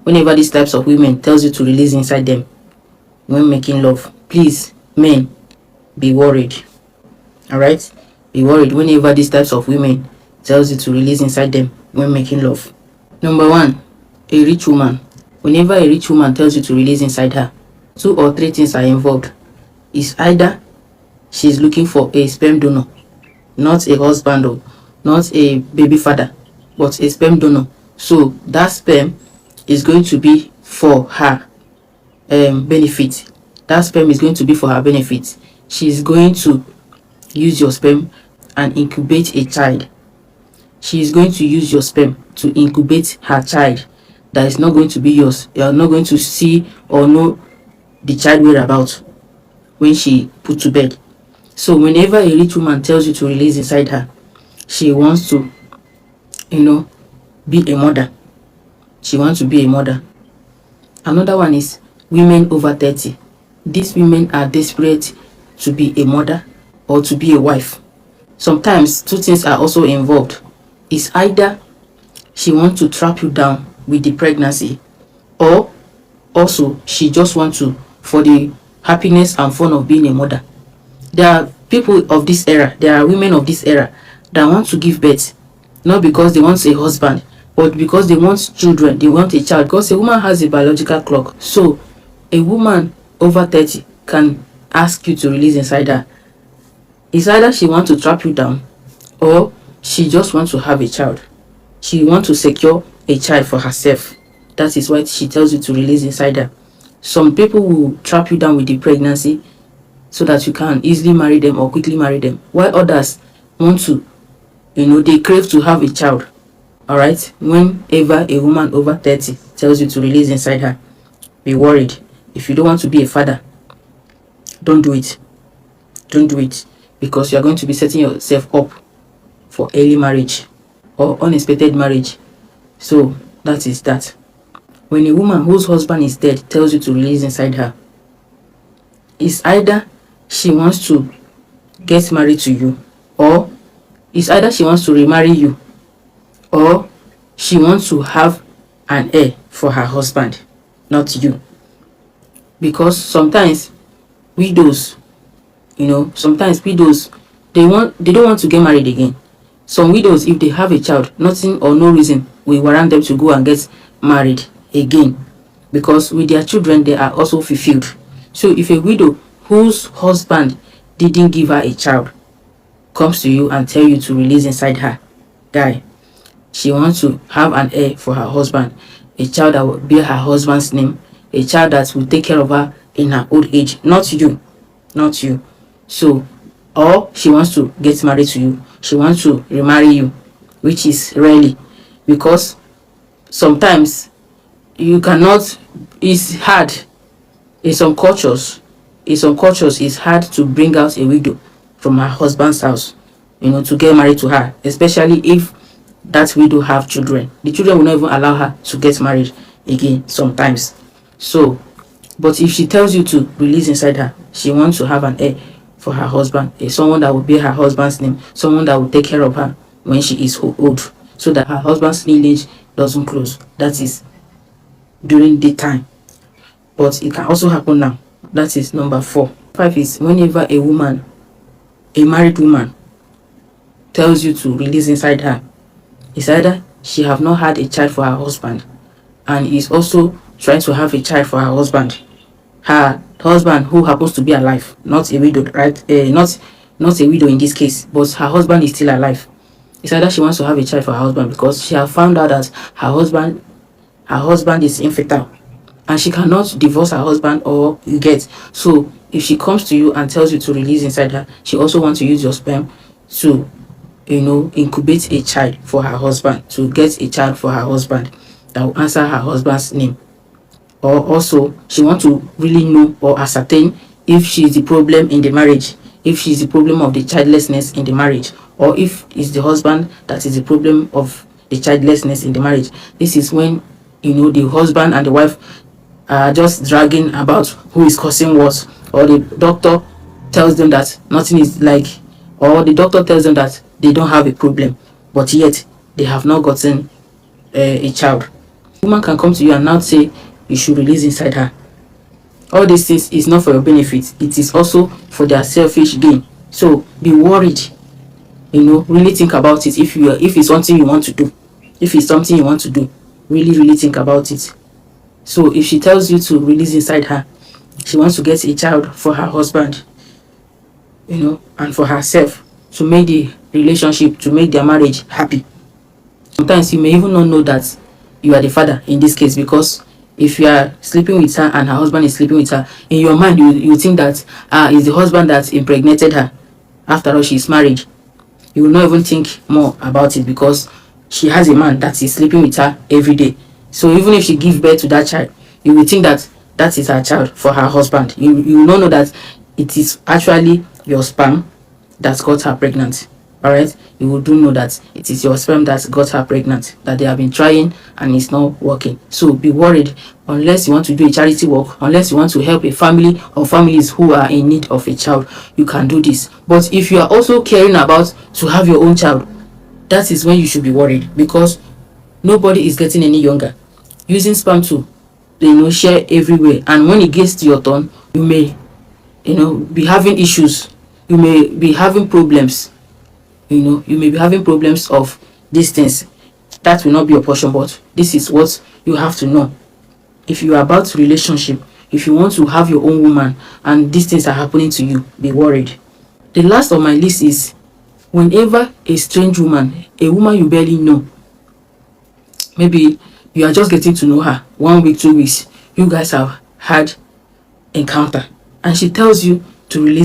whenever these types of women tells you to release inside them when making love, please, men, be worried. All right, be worried whenever these types of women tells you to release inside them when making love. Number one, a rich woman. Whenever a rich woman tells you to release inside her, 2 or 3 things are involved. It's either she's looking for a sperm donor, not a husband or not a baby father, but a sperm donor. So that sperm is going to be for her benefit. That sperm is going to be for her benefit. She's going to use your sperm and incubate a child. She is going to use your sperm to incubate her child that is not going to be yours. You are not going to see or know the child whereabouts when she put to bed. So whenever a rich woman tells you to release inside her, she wants to, be a mother. She wants to be a mother. Another one is women over 30. These women are desperate to be a mother or to be a wife. Sometimes 2 things are also involved. It's either she wants to trap you down with the pregnancy, or also she just wants to, for the happiness and fun of being a mother. There are people of this era, there are women of this era that want to give birth, not because they want a husband, but because they want children, they want a child, because a woman has a biological clock. So a woman over 30 can ask you to release inside her. It's either she wants to trap you down, or she just wants to have a child. She wants to secure a child for herself. That is why she tells you to release inside her. Some people will trap you down with the pregnancy so that you can easily marry them or quickly marry them, while others want to, they crave to have a child. All right, whenever a woman over 30 tells you to release inside her, be worried. If you don't want to be a father, don't do it. Don't do it, because you are going to be setting yourself up for early marriage or unexpected marriage. So that is that. When a woman whose husband is dead tells you to release inside her, it's either she wants to get married to you, or it's either she wants to remarry you, or she wants to have an heir for her husband, not you. Because sometimes widows, they don't want to get married again. Some widows, if they have a child, nothing or no reason will warrant them to go and get married again, because with their children they are also fulfilled. So if a widow whose husband didn't give her a child comes to you and tell you to release inside her, guy, she wants to have an heir for her husband, a child that will bear her husband's name, a child that will take care of her in her old age, not you. So, or she wants to get married to you, she wants to remarry you, which is rarely, because sometimes you cannot, it's hard in some cultures, it's hard to bring out a widow from her husband's house, to get married to her, especially if that widow have children. The children will not even allow her to get married again sometimes. So, but if she tells you to release inside her, she wants to have an heir for her husband, someone that will bear her husband's name, someone that will take care of her when she is old, so that her husband's lineage doesn't close. That is during daytime, but it can also happen now. That is number 4. 5 is whenever a married woman tells you to release inside her, it's either she have not had a child for her husband and is also trying to have a child for her husband. Her husband, who happens to be alive, not a widow, right? Not a widow in this case, but her husband is still alive. It's either she wants to have a child for her husband because she has found out that her husband is infertile and she cannot divorce her husband, or you get. So if she comes to you and tells you to release inside her, she also wants to use your sperm to incubate a child for her husband, to get a child for her husband that will answer her husband's name. Or also she wants to really know or ascertain if she is the problem in the marriage, if she is the problem of the childlessness in the marriage, or if it's the husband that is the problem of the childlessness in the marriage. This is when the husband and the wife are just dragging about who is causing what, or the doctor tells them that nothing is like, or the doctor tells them that they don't have a problem, but yet they have not gotten a child. Woman can come to you and now say you should release inside her. All these things is not for your benefit. It is also for their selfish gain. So be worried. Really think about it. If it's something you want to do, really think about it. So if she tells you to release inside her, she wants to get a child for her husband, and for herself, to make the relationship, to make their marriage happy. Sometimes you may even not know that you are the father in this case, because if you are sleeping with her and her husband is sleeping with her, in your mind you think that it's the husband that impregnated her. After all, she is married. You will not even think more about it, because she has a man that is sleeping with her every day. So even if she gives birth to that child, you will think that that is her child for her husband. You will not know that it is actually your sperm that got her pregnant. All right, you do know that it is your sperm that got her pregnant, that they have been trying and it's not working. So be worried. Unless you want to do a charity work, unless you want to help a family or families who are in need of a child, you can do this. But if you are also caring about to have your own child, that is when you should be worried, because nobody is getting any younger. Using sperm to share everywhere, and when it gets to your turn, you may be having issues. You may be having problems. You may be having problems of these things. That will not be your portion, but this is what you have to know. If you are about relationship, if you want to have your own woman and these things are happening to you, be worried. The last on my list is whenever a strange woman, a woman you barely know, maybe you are just getting to know her 1 week, 2 weeks, you guys have had encounter, and she tells you to release